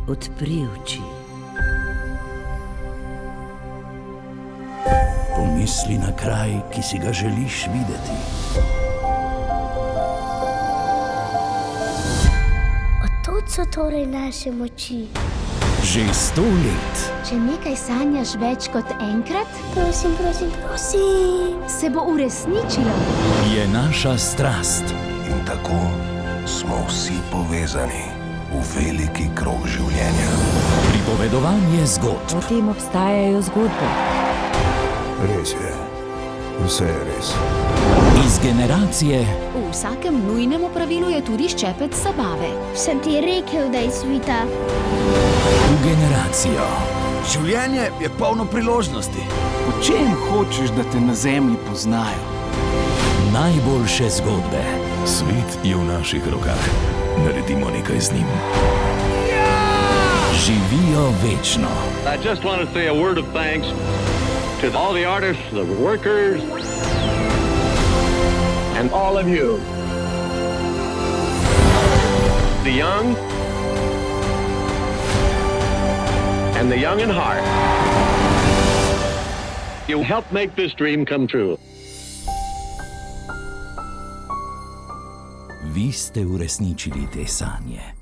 Odpri oči. Pomisli na kraj, ki si ga želiš videti. Od so torej naše moči. Že 100 let Če nekaj sanjaš več kot enkrat, Prosim, prosim, prosim. se bo uresničilo. je naša strast. In tako smo vsi povezani v veliki krog življenja. Pripovedovanje zgodb. O tem obstajajo zgodbe. Res je. Vse je res. Iz generacije V vsakem nujnem opravilu je tudi ščepec zabave. Sem ti rekel, da je svita. v generacijo. Življenje je polno priložnosti. Po čem hočeš, da te na zemlji poznajo? Najboljše zgodbe. Svet je v naših rokah. Naredimo nekaj z njim. Živijo večno. I just want to say a word of thanks to all the artists, the workers, and all of you. The young and the young in heart. You help make this dream come true. Vi ste uresničili te sanje.